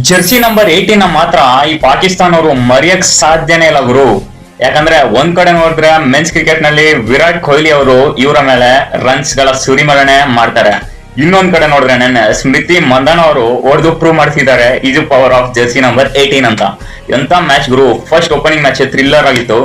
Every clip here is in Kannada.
ಜರ್ಸಿ ನಂಬರ್ 18 ಮಾತ್ರ ಈ ಪಾಕಿಸ್ತಾನ ಅವರು ಮರೆಯಕ್ ಸಾಧ್ಯನೇ ಇಲ್ಲ ಗುರು. ಯಾಕಂದ್ರೆ ಒಂದ್ ಕಡೆ ನೋಡಿದ್ರೆ ಮೆನ್ಸ್ ಕ್ರಿಕೆಟ್ ನಲ್ಲಿ ವಿರಾಟ್ ಕೊಹ್ಲಿ ಅವರು ಇವರ ಮೇಲೆ ರನ್ಸ್ ಗಳ ಸುರಿಮರಣೆ ಮಾಡ್ತಾರೆ. ಇನ್ನೊಂದ್ ಕಡೆ ನೋಡಿದ್ರೆ ನೆನ್ನೆ ಸ್ಮೃತಿ ಮಂದನ ಅವರು ಹೊಡೆದು ಪ್ರೂವ್ ಮಾಡ್ತಿದ್ದಾರೆ ಇದು ಪವರ್ ಆಫ್ ಜರ್ಸಿ ನಂಬರ್ 18 ಅಂತ. ಎಂತ ಮ್ಯಾಚ್ ಗುರು. ಫಸ್ಟ್ ಓಪನಿಂಗ್ ಮ್ಯಾಚ್ ಥ್ರಿಲ್ಲರ್ ಆಗಿತ್ತು.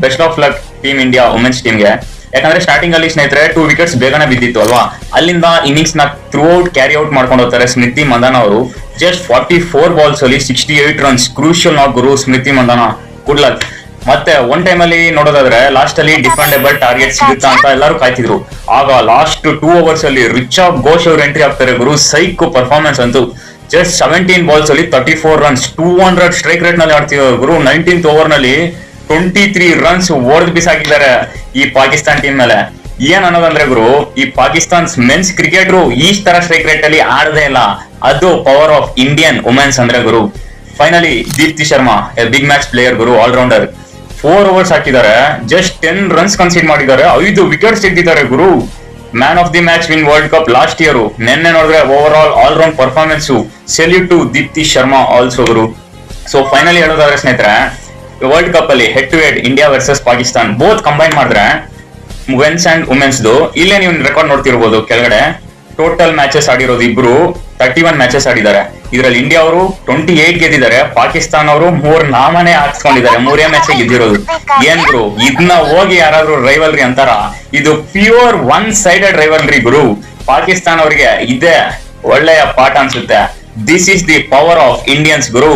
Best of luck team India women's ಟೀಮ್ಗೆ. ಯಾಕಂದ್ರೆ ಸ್ಟಾರ್ಟಿಂಗ್ ಅಲ್ಲಿ ಸ್ನೇಹಿತರೆ 2 ವಿಕೆಟ್ಸ್ ಬೇಗನೆ ಬಿದ್ದಿತ್ತು ಅಲ್ವಾ. ಅಲ್ಲಿಂದ ಇನ್ನಿಂಗ್ಸ್ ನ ಥ್ರೂ ಔಟ್ ಕ್ಯಾರಿ ಔಟ್ ಮಾಡ್ಕೊಂಡು ಹೋಗ್ತಾರೆ ಸ್ಮೃತಿ ಮಂದನ ಅವರು. ಜಸ್ಟ್ 44 ಬಾಲ್ಸ್ ಅಲ್ಲಿ 68 ರನ್ಸ್. ಕ್ರೂಷಿಯಲ್ ನಾಟ್ ಗುರು ಸ್ಮೃತಿ ಮಂದನ. Good luck. ಮತ್ತೆ ಒನ್ ಟೈಮ್ ಅಲ್ಲಿ ನೋಡೋದಾದ್ರೆ ಲಾಸ್ಟ್ ಅಲ್ಲಿ ಡಿಫೆಂಡೆಬಲ್ ಟಾರ್ಗೆಟ್ ಸಿಗುತ್ತಾ ಅಂತ ಎಲ್ಲರೂ ಕಾಯ್ತಿದ್ರು. ಆಗ ಲಾಸ್ಟ್ 2 overs ಅಲ್ಲಿ ರಿಚಾ ಘೋಷ್ ಅವರು ಎಂಟ್ರಿ ಆಗ್ತಾರೆ ಗುರು. ಸೈಕ್ ಪರ್ಫಾರ್ಮೆನ್ಸ್ ಅಂತೂ. ಜಸ್ಟ್ 17 ಬಾಲ್ಸ್ ಅಲ್ಲಿ 34 ರನ್ಸ್. 200 ಸ್ಟ್ರೈಕ್ ರೇಟ್ ನಲ್ಲಿ ಆಡ್ತಿದ್ರು ಗುರು. 19th ಓವರ್ ನಲ್ಲಿ 23 ರನ್ಸ್ ಓಡಿದ್ ಬಿಸಾಕಿದ್ದಾರೆ ಈ ಪಾಕಿಸ್ತಾನ್ ಟೀಮ್ ಮೇಲೆ. ಏನ್ ಅನ್ನೋದಂದ್ರೆ ಗುರು, ಈ ಪಾಕಿಸ್ತಾನ್ ಮೆನ್ಸ್ ಕ್ರಿಕೆಟರು ಈ ತರ ಸ್ಟ್ರೈಕ್ ರೇಟ್ ಅಲ್ಲಿ ಆಡದೇ ಇಲ್ಲ. ಅದು ಪವರ್ ಆಫ್ ಇಂಡಿಯನ್ ವುಮೆನ್ಸ್ ಅಂದ್ರೆ ಗುರು. Finally Deepti Sharma big match player ಗುರು, ಆಲ್ರೌಂಡರ್. 4 overs ಹಾಕಿದ್ದಾರೆ. ಜಸ್ಟ್ 10 ರನ್ಸ್ ಕನ್ಸೀಡ್ ಮಾಡಿದ್ದಾರೆ. 5 ವಿಕೆಟ್ಸ್ ತೆಗೆದಿದ್ದಾರೆ ಗುರು. Man of the match win world cup last year. ನಿನ್ನೆ ನೋಡಿದ್ರೆ over all round performance. Salute to Deepti Sharma also ಗುರು. ಸೊ ಫೈನಲಿ ಹೇಳೋದಾದ್ರೆ ಸ್ನೇಹಿತರೆ, ವರ್ಲ್ಡ್ ಕಪ್ ಅಲ್ಲಿ head to head India versus Pakistan both combine ಮಾಡಿದ್ರೆ ಮೆನ್ಸ್ ಅಂಡ್ ವುಮೆನ್ಸ್ ಇಲ್ಲೇ ನೀವು ರೆಕಾರ್ಡ್ ನೋಡ್ತಿರ್ಬೋದು ಕೆಳಗಡೆ. ಟೋಟಲ್ ಮ್ಯಾಚಸ್ ಆಡಿರೋದು ಇಬ್ರು 31 ಮ್ಯಾಚಸ್ ಆಡಿದ್ದಾರೆ. ಇದರಲ್ಲಿ ಇಂಡಿಯಾ ಅವರು 28 ಗೆದ್ದಿದ್ದಾರೆ. ಪಾಕಿಸ್ತಾನ ಅವರು 3 ನಾಮನೇ ಹಾಕ್ಸ್ಕೊಂಡಿದ್ದಾರೆ. 3 ಮ್ಯಾಚ್ ಗೆದ್ದಿರೋದು. ಏನ್ ಗುರು, ಇದನ್ನ ಹೋಗಿ ಯಾರಾದ್ರೂ ರೈವಲ್ರಿ ಅಂತಾರ? ಇದು ಪ್ಯೂರ್ ಒನ್ ಸೈಡೆಡ್ ರೈವಲ್ರಿ ಗುರು. ಪಾಕಿಸ್ತಾನ ಅವರಿಗೆ ಇದೇ ಒಳ್ಳೆಯ ಪಾಠ ಅನ್ಸುತ್ತೆ. This is the power of Indians Guru.